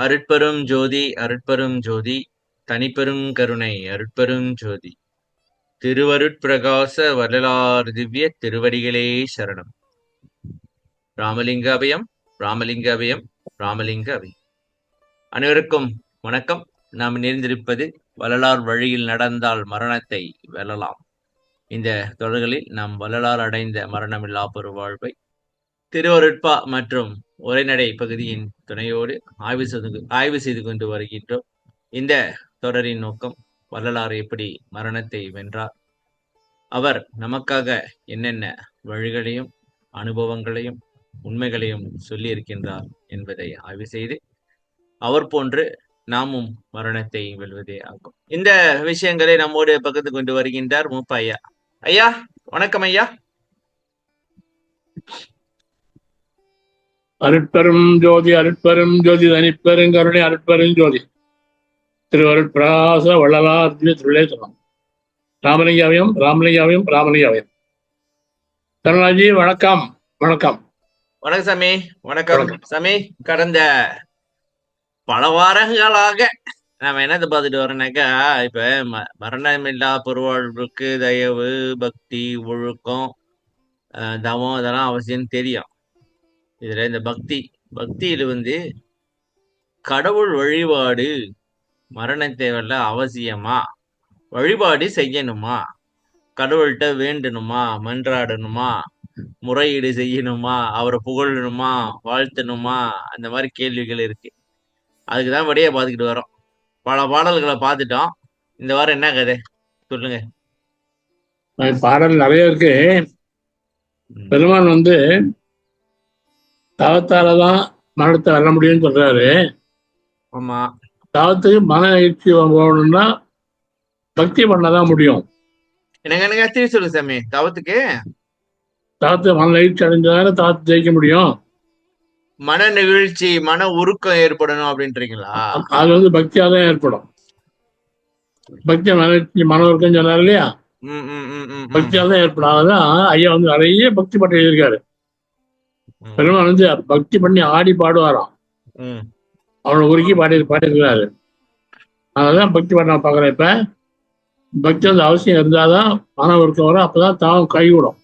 அருட்பெரும் ஜோதி அருட்பெரும் ஜோதி தனிப்பெரும் கருணை அருட்பெரும் ஜோதி திருவருட்பிரகாச வள்ளலார் திவ்ய திருவடிகளே சரணம். ராமலிங்க அபயம் ராமலிங்க அபயம் ராமலிங்க அபயம். அனைவருக்கும் வணக்கம். நாம் நிறைந்திருப்பது வள்ளலார் வழியில் நடந்தால் மரணத்தை வெல்லலாம். இந்த தொடர்களில் நாம் வள்ளலார் அடைந்த மரணமில்லா பெருவாழ்வை திருவருட்பா மற்றும் உரைநடை பகுதியின் துணையோடு ஆய்வு செய்து கொண்டு வருகின்றோம். இந்த தொடரின் நோக்கம் வள்ளலார் எப்படி மரணத்தை வென்றார், அவர் நமக்காக என்னென்ன வழிகளையும் அனுபவங்களையும் உண்மைகளையும் சொல்லி இருக்கின்றார் என்பதை ஆய்வு செய்து அவர் போன்று நாமும் மரணத்தை வெல்வதே ஆகும். இந்த விஷயங்களை நம்மோடு பகிர்ந்து கொண்டு வருகின்றார் மூப்ப ஐயா. ஐயா வணக்கம் ஐயா. அருட்பெரும் ஜோதி அருட்பெரும் ஜோதி தனிப்பெருங்கருணை அருட்பெரும் ஜோதி திருவருட்பிரகாச வள்ளலார் திருளேசனம். ராமலிங்காவையும் ராமலிங்காவையும் ராமலிங்காவையும். கருணாஜி வணக்கம். வணக்கம் வணக்கம் சாமி. வணக்கம் சாமி. கடந்த பல வாரங்களாக நாம என்னத்தை பார்த்துட்டு வரோம்னாக்கா, இப்ப மரணமில்லா பெருவாழ்வுக்கு தயவு, பக்தி, ஒழுக்கம், தவம் இதெல்லாம் அவசியம் தெரியும். இதுல இந்த பக்தியில கடவுள் வழிபாடு மரணத்தை வெல்ல அவசியமா? வழிபாடு செய்யணுமா? கடவுள்கிட்ட வேண்டணுமா? மன்றாடணுமா? முறையீடு செய்யணுமா? அவரை புகழணுமா? வாழ்த்தணுமா? அந்த மாதிரி கேள்விகள் இருக்கு. அதுக்குதான் வழியை பார்த்துக்கிட்டு வரோம். பல பாடல்களை பார்த்துட்டோம். இந்த வாரம் என்ன கதை சொல்லுங்க. பாடல் நிறைய இருக்கு. பெருமான் தவத்தாலதான் மரணத்தை வெல்ல முடியும்னு சொல்றாரு. ஆமா, தவத்துக்கு மன எழுச்சி போகணும்னா பக்தி பண்ணதான் முடியும். எனக்கு திருப்பி சொல்லுங்க சாமி. தவத்து மன எழுச்சி அடைஞ்சதால தவத்தை ஜெயிக்க முடியும். மன நிகழ்ச்சி, மன உருக்கம் ஏற்படணும் அப்படின்றீங்களா? அது பக்தியாதான் ஏற்படும். பக்தி மன உருக்கம் சொன்னார் இல்லையா, பக்தியாதான் ஏற்படும். அதுதான் ஐயா நிறைய பக்தி பட்டு எழுதியிருக்காரு. பெருமான் பக்தி பண்ணி ஆடி பாடுவாராம். அவனை உருக்கி பாடியிருக்கிறாரு. அதனாலதான் பக்தி பண்ண பாக்குறேன். இப்ப பக்தி அவசியம் இருந்தாதான் மன உருக்கம் வரும். அப்பதான் தாவும் கைவிடும்.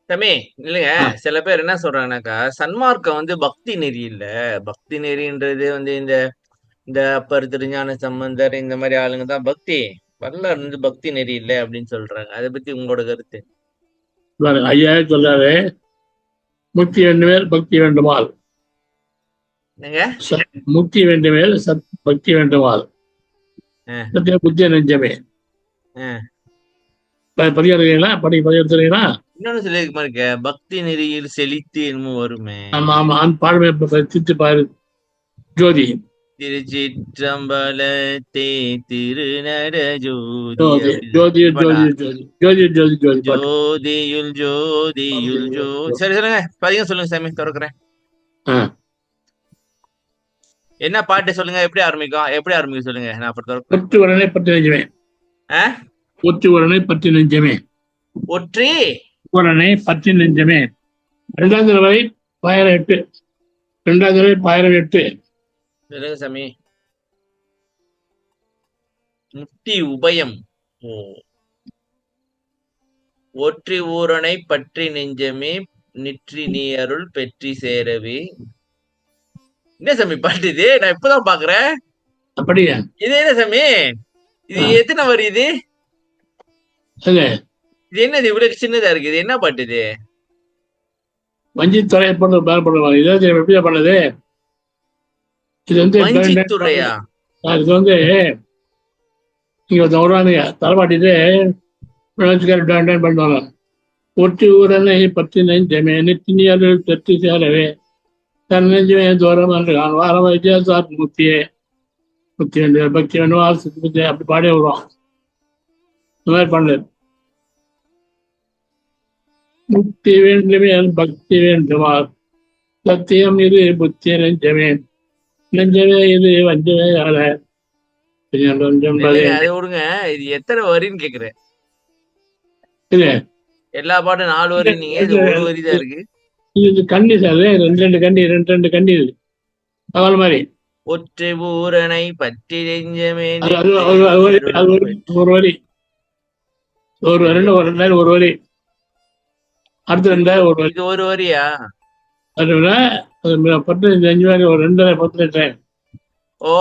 தம்பி இல்லைங்க, சில பேர் என்ன சொல்றாங்கன்னாக்கா, சன்மார்க்கம் பக்தி நெறி இல்ல. பக்தி நெறின்றது இந்த இந்த அப்பர், திருஞான சம்பந்தர், இந்த மாதிரி ஆளுங்க தான் பக்தி. வள்ளலார் பக்தி நெறி இல்லை அப்படின்னு சொல்றாங்க. அதை பத்தி உங்களோட கருத்து? ஐயா சொல்றாரு, முக்தி வேண்டுமேல் பக்தி வேண்டுமால். முக்தி வேண்டுமேல் பக்தி வேண்டுமால். புத்திய நெஞ்சமே. பதிகிறீங்களா? பதிகிறீங்களா? இன்னொன்னு சொல்லியிருக்க இருக்க, பக்தி நெறியில் செழித்து என்னமோ வருமே. ஆமா ஆமா, அந்த பாடுமே திட்டு பாரு. ஜோதி திருச்சிற்றம்பலத்தே திருநட ஜோதி ஜோதி ஜோதி ஜோதி ஜோதி ஜோதி ஜோதி ஜோதியுள் ஜோதியுள் ஜோதி. சரி சொல்லுங்க, பதிகம் சொல்லுங்க சாமி, திறக்கிறேன். என்ன பாட்டு சொல்லுங்க, எப்படி ஆரம்பிக்கும் சொல்லுங்க. நான் ஒற்று உடனே பற்றி நெஞ்சமே. ஒற்று உடனே பற்றி நெஞ்சமே. ஒற்றி உடனே பற்றி நெஞ்சமே. 2ஆம் தடவை 1008. 2ஆம் தடவை 1008 சொல்லுங்க சாமி. முக்தி உபயம். ஒற்றி ஊரனை பற்றி நெஞ்சமே நிற்றி நீ அருள் பெற்றி சேரவே. என்ன சாமி பாட்டு இது? நான் இப்பதான் பாக்குறேன். அப்படியா? இது என்ன சாமி? இது எத்தனை வரி இது? இது என்னது இவ்வளவு சின்னதா இருக்கு? இது என்ன பாட்டு இது? வஞ்சித்துறை பண்ணுவாங்க. இதை எப்படி பண்ணது? இது வஞ்சித்துறையா? இது நீங்க வருவானுங்க தலைமாட்டிட்டு பண்ணுவாங்க. ஒற்றி ஊரனை பற்றி நெஞ்சமே நித்தி அருள் பெற்றி சேரவே தன் நெஞ்சமே தூரம் என்று வாரம் வைத்தியாசார் முக்தியே. முக்தி வேண்டிய பக்தி வேணும் அப்படி பாடியே வருவான். இந்த மாதிரி பண்ணது. முக்தி வேண்டுமே பக்தி வேண்டுமார் சத்தியம் இது புத்தி நெஞ்சமே. நெஞ்சமே இது வஞ்சமே ஆல. விடுங்க, இது எத்தனை வரின்னு கேக்குறேன். எல்லா பாட்டும் 4 வரி, நீங்க இது 1 வரி தான் இருக்கு. இது கண்டி சார். 2 கண்டி இது பகல் மாதிரி. ஒற்றை பூரனை பற்றி நெஞ்சமே அது அது அது அது வரி அது அருள் வரி ஒரு வரி ஒரு ரெண்டாயிரம் ஒரு வரி அடுத்த இது ரெண்டாயிரம் ஒரு வரி இது ஒரு வரியா? அதுல அது 15 மாதிரி ஒரு 2 ஓ,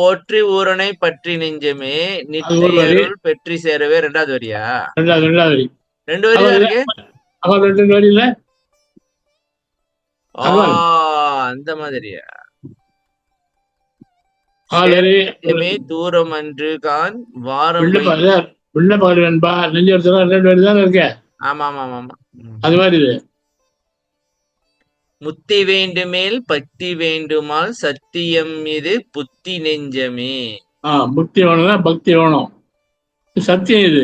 ஒற்றி ஊரனை பற்றி நெஞ்சமே அது நிட்டை ஒரு வரி அருள் பெற்றி சேரவே ரெண்டாவது வரியா? ரெண்டாவது வரி 2 வரி தான் அவள் இருக்கு. அவள் 2 வரியில ஓ, அவள் அந்த மாதிரியா? ஆல்ரெடி சேரமே தூரம் அன்று கான் வாரம் வை. விண்ணப்ப நண்பா நெஞ்சு வருஷம் 2 வரி தானே இருக்க. ஆமா ஆமா ஆமா ஆமா. அது மாதிரி இது முத்தி வேண்டுமேல் பக்தி வேண்டுமால் சத்தியம் இது புத்தி நெஞ்சமே. புத்தி வேணும்னா பக்தி வேணும். சத்தியம் இது.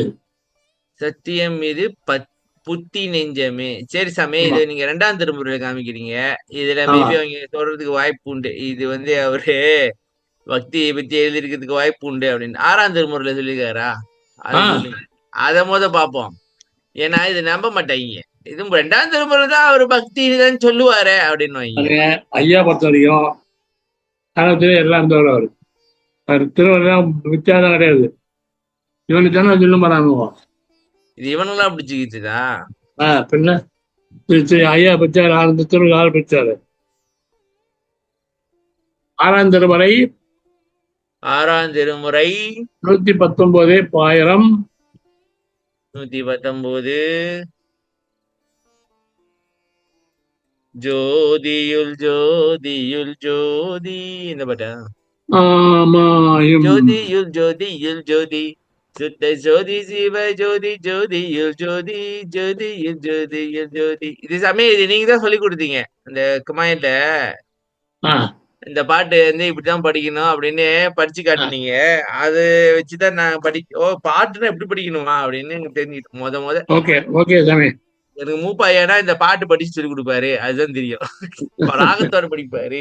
சத்தியம் இது புத்தி நெஞ்சமே. சரி சாமி, ஆமா இது நீங்க 2ஆம் திருமுறையில காமிக்கிறீங்க. இதுல ஆமா மேபி அவங்க சொல்றதுக்கு வாய்ப்பு உண்டு. இது அவரு பக்தியை பத்தி எழுதிருக்கிறதுக்கு வாய்ப்பு உண்டு அப்படின்னு 6ஆம் திருமுறையில சொல்லியிருக்காரா? அது ஆ சொல்லுங்க. அத பார்ப்போம். ஏன்னா இது நம்ப மாட்டாங்க. இது 2ஆம் திருமுறை தான் அவரு பக்தி தான் சொல்லுவாரு அப்படின்னு வைங்க. அது ஐயா பொறுத்த வரைக்கும் காலத்துல எல்லாம் இருந்தவர் அவர் திருவள்ளுவர் வித்தியாசம் கிடையாது. இவனுக்கு தானே சொல்ல மாறானுவோ. இது இவனெல்லாம் பிடிச்சிக்கிச்சுதா? பின்ன ஐயா பெற்றார் 6 திருவள்ளுவர் 6 பெற்றாரு. 6ஆம் திருமுறை 6ஆம் திருமுறை 119 1000 119 ஜோதியுள் ஜோதியுள் ஜோதி. இந்த பாட்டா? ஆமாயும் ஜோதியுள் ஜோதியுள் ஜோதி சுத்த ஜோதி சிவ ஜோதி ஜோதியுள் ஜோதி ஜோதியுள் ஜோதியுள் ஜோதி. இது சமயம் இது நீங்க தான் சொல்லி கொடுத்தீங்க அந்த குமாயிட்ட. ஆ இந்த பாட்டு இப்படிதான் படிக்கணும் அப்படின்னு படிச்சு காட்டுனீங்க. அது வச்சுதான் நான் ஓ, பாட்டுன்னா எப்படி படிக்கணுமா அப்படின்னு எனக்கு தெரிஞ்சுக்கிட்டு முத ஓகே ஓகே சாமி. எனக்கு மூப்பாயனா இந்த பாட்டு படிச்சு சொல்லி கொடுப்பாரு, அதுதான் தெரியும். ராகத்தோட படிப்பாரு.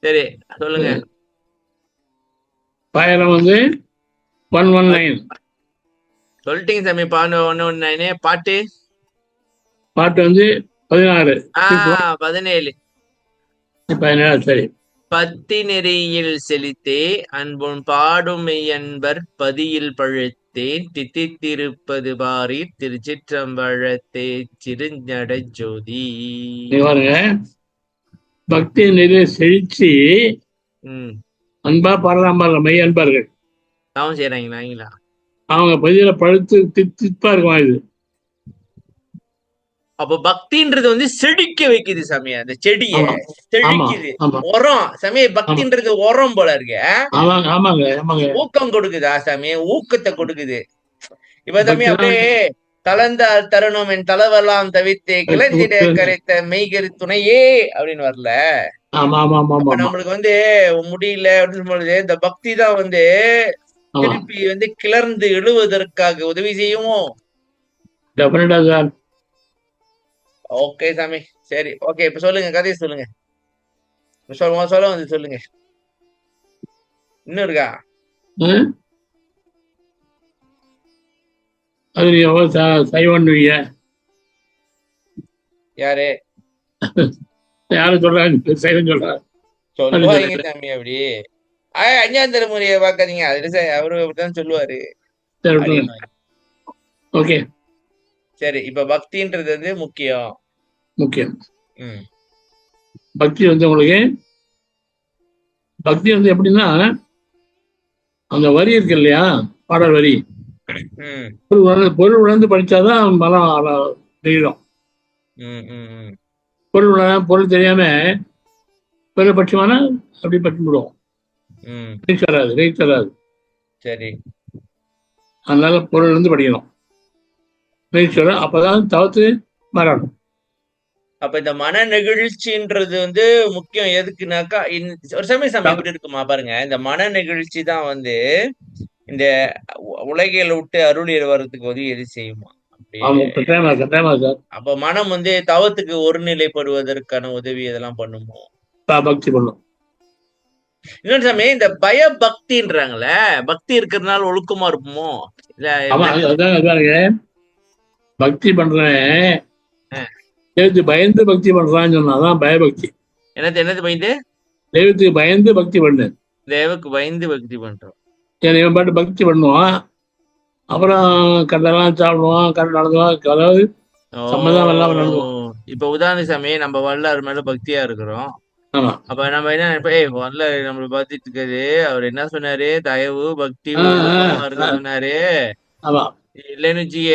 சரி சொல்லுங்க. 1000 119 சொல்லிட்டீங்க சாமி. 119 பாட்டு. பாட்டு 16 17. 17 சரி. பத்தி நெறியில் செழித்தே அன்பும் பாடும் மெய்யன்பர் பதியில் பழுத்தேன் தித்தித்திருப்பது பாரி திருச்சிற்றம்பழத்தே சிறுஞடை ஜோதி. பாருங்க, பக்தி நெறி செழிச்சு அன்பா பாடலாம் மெய் அன்பார்கள் தவம் செய்யறாங்களா? அவங்க பதில பழுத்து திப்பா இருக்கும் இது. அப்ப பக்தின்றது செழிக்க வைக்குது சாமி. அந்த செடிய செழிக்குது. உரம் சாமி. பக்தின்றது உரம் போல இருக்கு. ஊக்கம் கொடுக்குதா சாமி? ஊக்கத்தை கொடுக்குது. இப்ப சாமி அப்படியே கலந்தால் தருணம் என் தளவெல்லாம் தவிர்த்து கிளஞ்சிட கரைத்த மெய்கரு துணையே அப்படின்னு வரல. நம்மளுக்கு முடியல அப்படின்னு சொல்லுது. இந்த பக்தி தான் திருப்பி கிளர்ந்து எழுவதற்காக உதவி செய்யும். ஓகே சாமி, சரி ஓகே. இப்ப சொல்லுங்க, கதையை சொல்லுங்க. சொல்லுங்க. இன்னும் இருக்கா? யாரு யாரும் சொல்றாங்க சொல்லுவாங்க சாமி. அப்படி 5ஆம் திருமுறையை பாக்காதீங்க. அதுல அவரு அப்படிதான் சொல்லுவாரு. ஓகே சரி. இப்ப பக்தின்றது முக்கியம். பக்தி உங்களுக்கு பக்தி எப்படின்னா அந்த வரி இருக்கு இல்லையா, பாடல் வரி, பொருள் உணர்ந்து படிச்சாதான் மனம் தெரியும். பொருள் தெரியாம பொருள் பட்சமான அப்படி பற்றி விடுவோம். வராது. சரி. அதனால பொருள் இருந்து படிக்கணும். அப்பதான் தவிர்த்து மாறணும். அப்ப இந்த மன நெகிழ்ச்சின்றது முக்கியம். எதுக்குனாக்கா ஒரு சமயம் எப்படி இருக்குமா பாருங்க. இந்த மன நெகிழ்ச்சி தான் இந்த உலகில் விட்டு அருளியல் வர்றதுக்கு எது செய்யுமா? அப்ப மனம் தவத்துக்கு ஒருநிலைப்படுவதற்கான உதவி இதெல்லாம் பண்ணுமோ? பக்தி பண்ணும். இன்னொரு சமயம் இந்த பயபக்தின்றாங்கள, பக்தி இருக்கிறதுனால ஒழுக்கமா இருப்போமோ? பக்தி பண்றேன் பயந்து பக்தி பண்றான்னு சொன்னாதான் பயபக்தி. என்னது பயந்து? தெய்வத்துக்கு பயந்து பக்தி பண்ணு. தேவக்கு பயந்து பக்தி பண்றோம். ஏன்னா இவன் பாட்டு பக்தி பண்ணுவான், அப்புறம் கண்டெல்லாம் சாப்பிடுவான், கண்டு நடந்துவான், அதாவது ஓ சம்மதம் இல்லாம நடந்துவான். இப்ப உதாரண சாமி, நம்ம வள்ளலார் மேல பக்தியா இருக்கிறோம். ஆமா. அப்ப நம்ம என்ன நினைப்போம், ஏய் வள்ளலார் நம்மள பார்த்துட்டு இருக்காரு, அவர் என்ன சொன்னாரு, தயவு பக்தி ஆ, ஆ, ஒழுக்கமா இருக்க ஆ, சொன்னாரு. ஆமா. இல்லைன்னு வச்சுக்க,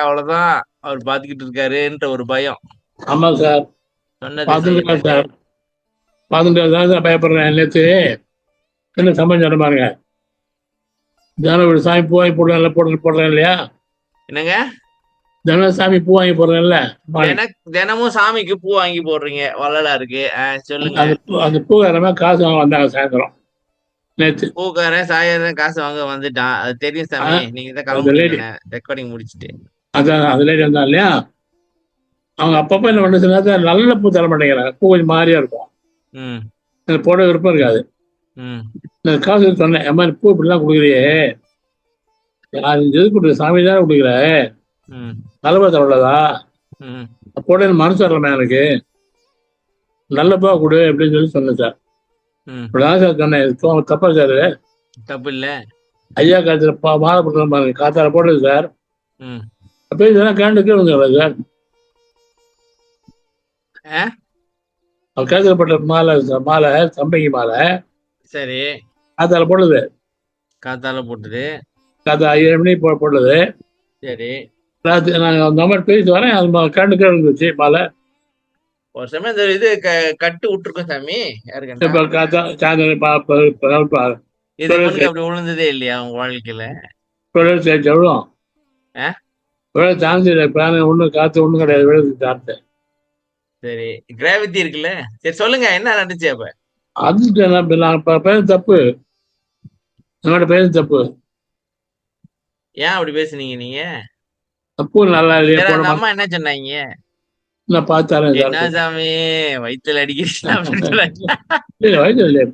அவ்வளவுதான், அவர் பார்த்துக்கிட்டு இருக்காருன்ற ஒரு பயம். ஆமா சார், சொன்னதை பார்த்துட்டு செய்யல. சார், பார்த்துட்டு தான் சார் பயப்படுறேன். நேற்று என்ன சம்பந்தம் பாருங்க, தினம் ஒரு சாமி பூ வாங்கி போடுறேன் இல்லையா? என்னங்க? தினம் சாமி பூ வாங்கி போடுறேன்ல, தினமும் சாமிக்கு பூ வாங்கி போடுறீங்க வள்ளலாருக்கு. சொல்லுங்க. அந்த பூக்காரமா காசு வாங்க வந்தாங்க சாயந்தரம் நேற்று. பூக்காரன் சாயந்தரம் காசு வாங்க வந்துட்டான், அது தெரியும் சாமி. நீங்க தான் அந்த லேடி, கிளம்பிட்டீங்க ரெக்கார்டிங் முடிச்சுட்டு. அதான் அந்த லேடி வந்தா இல்லையா, அவங்க அப்பப்போ என்ன பண்ணுச்சுன்னா நல்ல பூ தர மாட்டேங்கிறாங்க, பூ கொஞ்சம் மாறியா இருக்கும், ம் எனக்கு போட விருப்பம் இருக்காது. ம் நான் காசு சொன்னேன், என் மாதிரி பூ இப்படிலாம் கொடுக்குறியே, எது கொடுக்குற சாமி தானே கொடுக்குற, ம் நல்ல தர உள்ளதா ம் போட மனசு வரலாமா எனக்கு, நல்ல பூவா கொடு அப்படின்னு சொல்லி சொன்னேன் சார். ம் இப்படிதான் சார் சொன்னேன், தப்பா சார்? தப்பு இல்ல. ஐயா காய்ச்சல் மாலை போட்டு பாருங்க, காத்தால போடுது சார். ம் அப்போ இதெல்லாம் கேண்டுக்கே வந்துங்களா சார்? அவர் காய்ச்சல் போட்ட மாலை சார், மாலை சம்பங்கி மாலை சரி, காத்தால போடுது, காத்தால போட்டுது. காத்தா 7 மணிக்கு போடுது. சரி, ராத்திரி நாங்கள் அந்த மாதிரி பேசி வரேன், அது கேண்டுக்கே இருந்துச்சு மாலை. ஒரு சமயம் இந்த இது கட்டு விட்டுருக்கோம் சாமி. யாருக்கண்டா இப்போ காத்தா சாயந்தரம் இது முன்னுக்கு அப்படி விழுந்ததே இல்லையா உங்க வாழ்க்கையில? விழும் ஆ? விழ சார்ந்து ஒன்றும் காற்று ஒன்றும் கிடையாது, விழுது சார்ந்து. சரி, கிராவிட்டி இருக்குல்ல. சரி சொல்லுங்க, என்ன நடந்துச்சு அப்ப? அது நான் பேர் தப்பு, என்னோட பேர் தப்பு. ஏன் அப்படி பேசுனீங்க நீங்க? தப்பு நல்லா இல்லையா சரி, போட அந்த மாட்டேன். அம்மா என்ன சொன்னாங்க? நான் பார்த்தாரேன் என்ன சார், சாமி வயித்துல அடிக்கிறீங்க அப்படின்னு சொன்னாங்க. இல்லை வயசு இல்லையா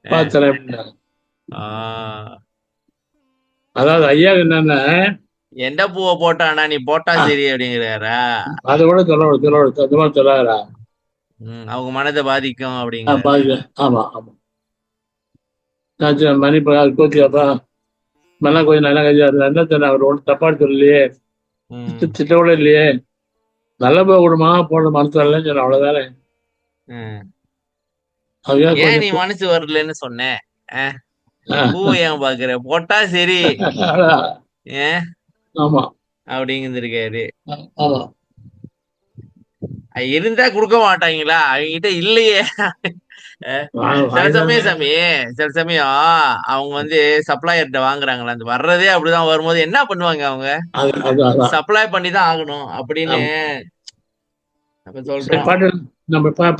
பார்த்தாரேன் அப்படின்னாங்க. அதாவது ஐயா என்னன்னா, எந்த பூவை போட்டானா நீ போட்டா சரி அப்படிங்கிறாரா? அதை விட அந்த மாதிரி சொல்லாதா? அவங்க மனதை பாதிக்கும் அப்படிங்கிற. பாருங்க, ஆமா ஆமா. நான் மணி கோச்சியாப்பா மண்ணா கொஞ்சம் நல்லா கஞ்சாரு என்ன சொன்ன, அவர் ஒன்றும் தப்பாடு சொல்லலையே, திட்ட கூட இல்லையே, நல்ல போக விடுமா போன மனசு வரலன்னு சொன்ன, அவ்வளவுதானே. ஏன் நீ மனசு வரலன்னு சொன்ன? பூ ஏன் பாக்குற, போட்டா சரி ஏன் ஆமா அப்படிங்கிருக்காரு. ஆமா. இருந்தா கொடுக்க மாட்டாங்களா? அவங்க கிட்ட இல்லையே. சில சமயம் சாமி, சில சமயம் அவங்க வந்து சப்ளையர்கிட்ட வாங்குறாங்களா, அந்த வர்றதே அப்படிதான், வரும்போது என்ன பண்ணுவாங்க அவங்க, சப்ளை பண்ணி தான் ஆகணும் அப்படின்னு சொல்றோம்.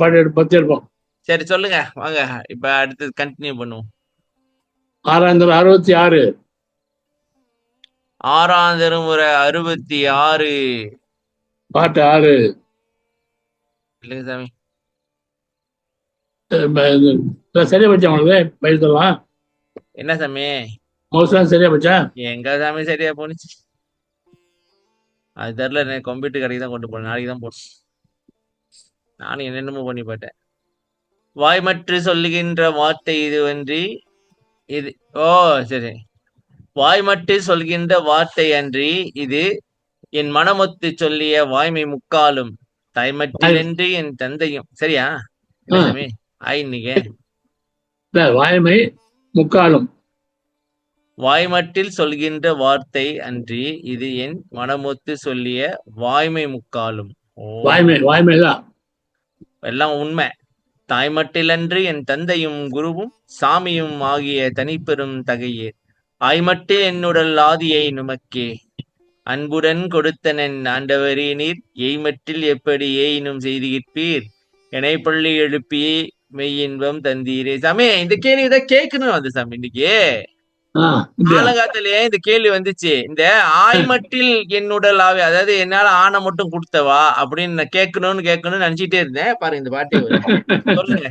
பாட்டு பத்தி இருப்போம். சரி சொல்லுங்க, வாங்க இப்ப அடுத்து கண்டினியூ பண்ணுவோம். 666 6ஆம் திருமுறை 66 பாட்டு 6 இல்லைங்க சாமி. சரியா பச்சா உங்களுக்கு பயிர்த்தலாம்? என்ன சாமி? மோசம் சரியா பச்சா? எங்க சாமி சரியா போனுச்சு, அது தெரியல. கம்ப்யூட்டர் கடைக்கு தான் கொண்டு போனேன், நாளைக்கு தான் போனேன். நானும் என்னென்னமோ பண்ணி பார்த்தேன். வாய்மற்று சொல்லுகின்ற வார்த்தை இதுவன்றி இது. ஓ சரி, வாய்மட்டு சொல்கின்ற வார்த்தை அன்றி இது என் மனமொத்து சொல்லிய வாய்மை முக்காலும் தாய்மட்டிலென்று என் தந்தையும். சரியா சாமி? இன்னைக்கு வாய்மை முக்காலும், வாய்மட்டில் சொல்கின்ற வார்த்தை அன்றி இது என் மனமொத்து சொல்லிய வாய்மை முக்காலும். வாய்மைதான் எல்லாம் உண்மை. தாய்மட்டிலன்று என் தந்தையும் குருவும் சாமியும் ஆகிய தனிப்பெரும் தகையே ஆய்மட்டே என்னுடல் ஆதியை நுமக்கே அன்புடன் கொடுத்தனன் ஆண்டவரே நீர் எய்மட்டில் எப்படி ஏயினும் செய்துகிற்பீர் என்னை பள்ளி எழுப்பியே மெய்யின்பம் தந்தீரே. சாமி இந்த கேள்விதான் கேட்கணும் வந்து சாமி. இன்னைக்கு காலங்காத்திலேயே இந்த கேள்வி வந்துச்சு, இந்த ஆய்மட்டில் என்னுடல் ஆவி, அதாவது என்னால ஆணை மட்டும் கொடுத்தவா அப்படின்னு நான் கேட்கணும்னு நினைச்சிட்டே இருந்தேன். பாருங்க இந்த பாட்டை சொல்லுங்க.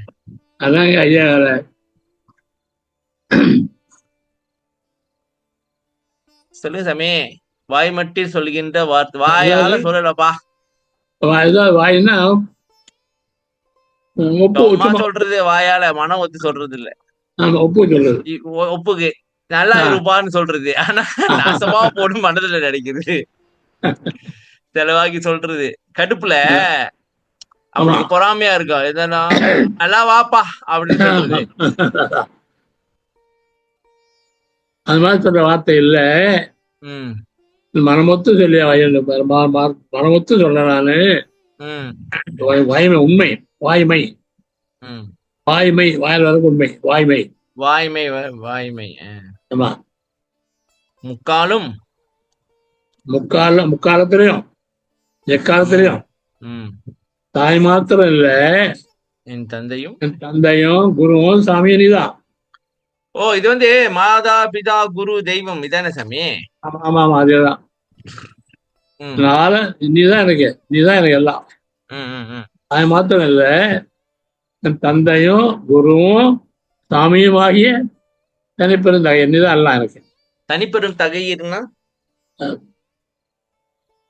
அதாங்க ஐயா, சொல்லுங்க சாமி. வாய்மட்டில் சொல்கின்ற வார்த்தை, வாயால சொல்லலப்பா. வாய்னா ஒப்பு சும்மா சும்மா சொல்றது வாயால, மனம் ஒத்து சொல்றது இல்ல. ஆமா, ஒப்பு சொல்றது. ஒப்புக்கு நல்லா ஆ, இருப்பான்னு சொல்றது. ஆனா நாசமா போடும் மனதுல நினைக்கிறது. செலவாக்கி சொல்றது. கடுப்புல ஆமா. அவனுக்கு பொறாமையா இருக்கும். எதனா நல்லா வாப்பா அப்படின்னு சொல்றது. அது மாதிரி சொல்ற வார்த்தை இல்ல. ம் மனமொத்து சொல்லி மனமொத்து சொல்றேன் நானு. ம் வாய்மை உண்மை. வாய்மை ம் வாய்மை வாயில் வரக்கு உண்மை வாய்மை. வாய்மை வாய்மை. ஆமா. முக்காலும் முக்காலத்திலையும் ம் எக்காலத்திலையும் ம் தாய் மாத்திரம் இல்ல, என் தந்தையும். என் தந்தையும் குருவும் சாமியும் நீதான். ஓ, இது வந்து மாதா பிதா குரு தெய்வம் இதானே சாமி? ஆமா ஆமா ஆமா, அதேதான். ம் அதனால நீதான் எனக்கு எல்லாம். ம் ம் ம் தாய் மாத்திரம் இல்ல, என் தந்தையும் குருவும் சாமியும் ஆகிய தனிப்பெருந்தகை நீதான் எல்லாம் எனக்கு. தனிப்பெரும் தகையினா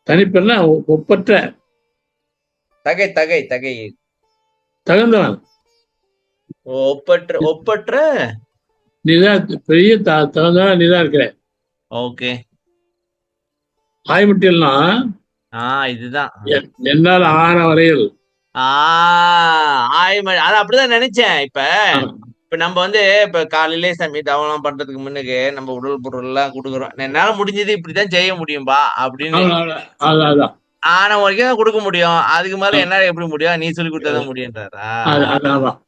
தனிப்பெருனா ஒப்பற்ற தகை தகை தகை. தகுந்தவன். ஒப்பற்ற ஒப்பற்ற. நீதான் பெரிய தகுந்தவன் நீதான் இருக்கிற. ஓகே. ஆய்மட்டியல்னா இதுதான். என்னால் ஆன வரையில். அது அப்படிதான் நினைச்சேன். இப்ப ஆ, இப்ப நம்ம வந்து இப்ப காலையிலே சாமி தவணம் பண்றதுக்கு முன்னுக்கு நம்ம உடல் பொருள் எல்லாம் கொடுக்குறோம். என்னால முடிஞ்சது இப்படிதான் செய்ய முடியும்பா அப்படின்னு. அதான் ஆன வரைக்கும் தான் கொடுக்க முடியும். அதுக்கு மேல என்னால எப்படி முடியும்? நீ சொல்லி கொடுத்தாதான் முடியும்ன்றாரா? அதான்.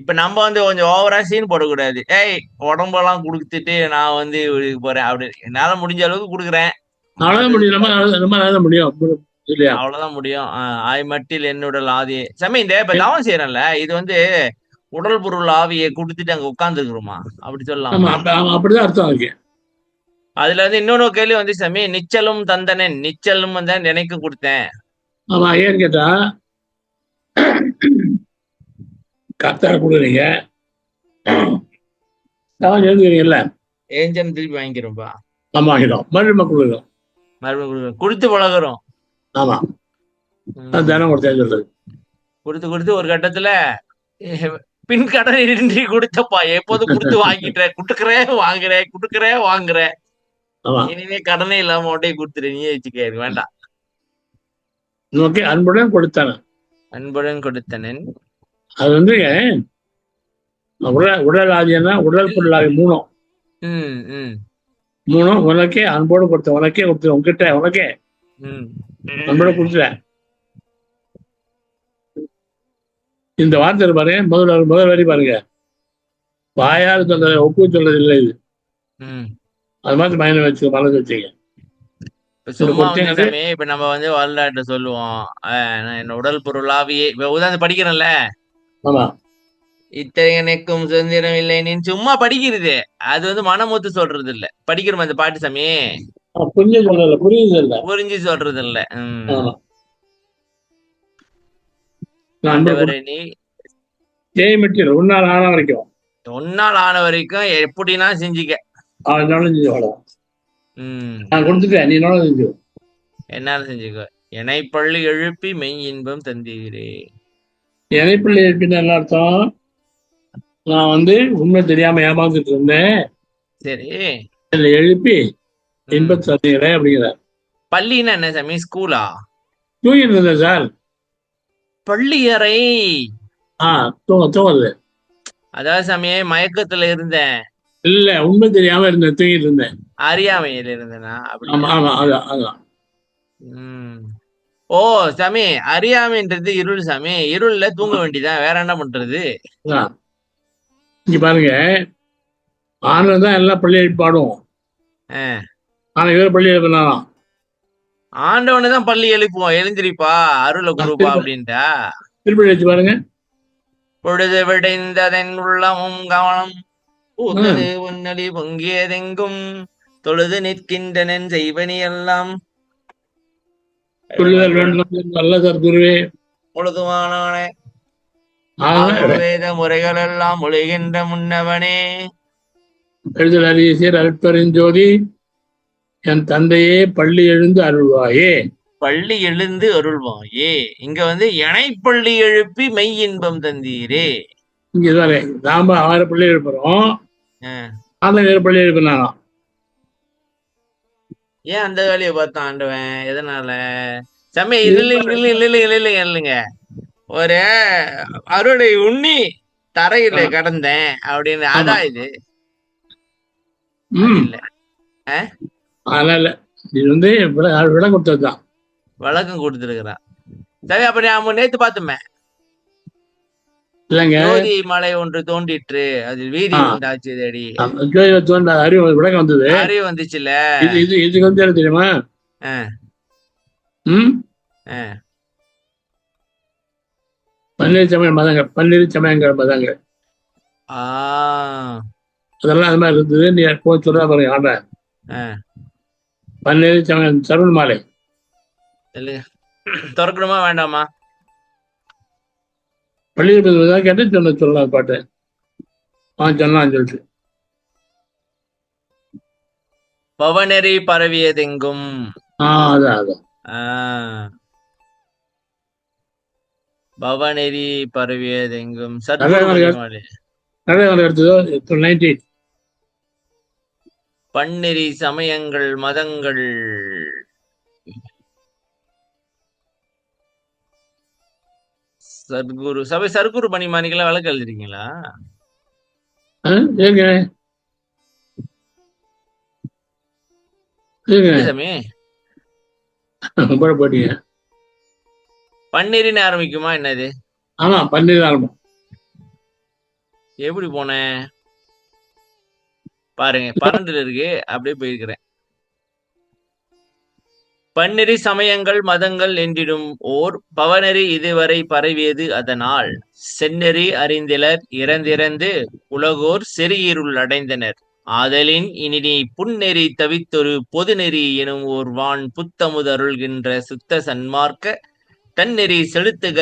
இப்ப நம்ம வந்து கொஞ்சம் ஓவரா சீன் போடக்கூடாது. ஏய், உடம்பெல்லாம் கொடுத்துட்டு நான் வந்து இதுக்கு போறேன் அப்படின்னு. என்னால முடிஞ்ச அளவுக்கு கொடுக்குறேன். அவ்வளவுதான் முடியும். நம்ம நல்லா முடியும் இல்லையா? அவ்வளவுதான் முடியும். ஆய்மட்டில் என்னுடல் ஆதியே சாமி. இந்த இப்ப தவம் செய்யறேன்ல, இது வந்து உடல் பொருள் ஆவியை கொடுத்துட்டு அங்க உட்கார்ந்து இருக்கிறோமா அப்படி சொல்லலாமா? அப்படிதான் அர்த்தம் இருக்கு. அதுல வந்து இன்னொன்னு கேள்வி வந்து சாமி, நிச்சலும் தந்தனன், நிச்சலும் வந்து நினைக்க கொடுத்தேன். ஆமா, ஏன்னு கேட்டா கத்தார கொடுக்குறீங்க, தவம் எழுதுறீங்கல்ல, ஏஞ்சல் திருப்பி வாங்கிக்கிறோம்பா. ஆமா, ஆகிடும் மறுபடியும் கொடுக்குறோம். மறுபடியும் கொடுத்து பழகுறோம். ஆமா, தினம் கொடுத்தேன்னு சொல்றது. கொடுத்து ஒரு கட்டத்துல பின் கடன் இன்றி கொடுத்தப்பா, எப்போதும் கொடுத்து வாங்கிட்டேன், குடுக்கறேன் வாங்குறேன். இனிமே கடனே இல்லாம உடனே கொடுத்துரு, நீயே வச்சுக்க, வேண்டாம். நமக்கு அன்புடன் கொடுத்தனன். அன்புடன் கொடுத்தனன். அது வந்து உடல் ஆதியன்னா உடல் பொருள் ஆகி மூணும் உனக்கே அன்போடு கொடுத்த, உனக்கே கொடுத்த, உங்ககிட்ட உனக்கே அன்போட கொடுத்துட்டேன். இந்த வார்த்தை பாரு, முதல் வரி பாருங்க. வாயால் சொல்றது, ஒப்பு சொல்றது இல்லை இது. அது மாதிரி மனசு வச்சுங்க. இப்ப நம்ம வந்து வரலாற்று சொல்லுவோம், என்ன உடல் பொருளாவியே இப்ப உதாரணம் படிக்கிறேன்ல, இத்தனைக்கும் சுதந்திரம் இல்லை நீ சும்மா படிக்கிறது. அது வந்து மனமொத்து சொல்றது இல்ல. படிக்கிறோம் அந்த பாட்டு சாமி, புரிஞ்சு சொல்றது இல்ல. உன்னால் ஆன வரைக்கும் ஒன்னால் ஆன வரைக்கும் எப்படின்னா செஞ்சுக்க. நான் கொடுத்துட்டேன், நீ செஞ்சு என்னால செஞ்சுக்க. எனைப்பள்ளி எழுப்பி மெய் இன்பம் தந்தீரே. எனைப்பள்ளி எழுப்பின்னு என்ன அர்த்தம்? நான் வந்து உண்மை தெரியாம ஏமாந்துட்டு இருந்தேன், சரி, எழுப்பி இன்பம் தந்தீரே அப்படிங்கிற. பள்ளின்னா என்ன சாமி? ஸ்கூலா? தூங்கிட்டு இருந்தேன் சார். பள்ளி அறை. தூங்குது. அதாவது சாமி மயக்கத்துல இருந்தேன். இல்ல, உண்மை தெரியாம இருந்தேன், தூங்கிட்டு இருந்தேன். அறியாமையில இருந்தேனா? ஓ சாமி, அறியாமைன்றது இருள் சாமி. இருள்ல தூங்க வேண்டியதான், வேற என்ன பண்றது? இங்க பாருங்க, ஆனந்தான் தான் எல்லாம் பள்ளி எழுப்பி பாடுவோம். ஆனா இவர பள்ளி எழுப்பினாலாம். ஆண்டவனை தான் பள்ளி எழுப்புவோம், எழுந்திரிப்பா அருள குருப்பா அப்படின்ட்டா. திருப்பி எழுச்சி பாருங்க. பொழுது விடைந்ததன் உள்ளமும் கவனம் பூத்தது உன்னடி பொங்கியதெங்கும் தொழுது நிற்கின்றனன் செய்வனி எல்லாம் முழுதுமானவனே வேத முறைகள் எல்லாம் மொழிகின்ற முன்னவனே. எழுதல் அரியசீர் அருட்பெருஞ்சோதி என் தந்தையே பள்ளி எழுந்து அருள்வாயே. பள்ளி எழுந்து அருள்வாயே. இங்க வந்து எனைப்பள்ளி எழுப்பி மெய் இன்பம் தந்தீரே. இங்க தானே நாம 6 பள்ளி எழுப்புறோம், அஹ், அந்த 7 பள்ளி எழுப்பினாங்க. ஏன் அந்த வேலையை பார்த்தான் ஆண்டவன்? எதனால? சமய இது இல்லைங்க. ஒரு அருளை உண்ணி தரையில கடந்தேன் அப்படின்னு. ஆமா. அதான் இது. அது இல்ல. அஹ், அதனால இது வந்து விடம் கொடுத்ததுதான். வழக்கம் கொடுத்துருக்கிறான். சரி, அப்ப நான் நேத்து பார்த்துமே இல்லைங்க, ஜோதி மலை ஒன்று தோண்டிற்று, அதில் வீதி உண்டாச்சு. அடி தோன்ற அறிவு விளக்கம் வந்தது. அறிவு வந்துச்சுல்ல. இது இது இதுக்கு வந்து என்ன தெரியுமா? பன்னிரு சமயங்கள் மதங்கள் அதெல்லாம் அது மாதிரி இருந்தது. நீ போய் சொல்ற பாருங்க ஆண்ட பன்னிரு சமயம் சருள் மாலை திறக்கணுமா வேண்டாமா? பள்ளியில் கேட்டு சொல்லலாம் பாட்டு. சொன்னான்னு சொல்லிட்டு பவனெறி பரவியதெங்கும். அதான் அதான் பவனெறி பரவியதெங்கும் பன்னெறி சமயங்கள் மதங்கள் சத்குரு சபை சர்க்குரு பணிமானிக்கெல்லாம் வழக்கு எழுதிருக்கீங்களா? பன்னீரின்னு ஆரம்பிக்குமா என்னது? ஆமா, பன்னீர் ஆரம்பம். எப்படி போனேன் பாருங்க, 12 இருக்கு, அப்படியே போயிருக்கிறேன். பன்னெறி சமயங்கள் மதங்கள் என்றிடும் ஓர் பவனெறி இதுவரை பரவியது அதனால் செந்நெறி அறிந்திலர் இறந்திறந்து உலகோர் செறியிருள் அடைந்தனர். ஆதலின் இனி நீ புன்னெறி தவித்தொரு பொது நெறி எனும் ஓர் வான் புத்தமுது அருள்கின்ற சுத்த சன்மார்க்க தன்னெறி செலுத்துக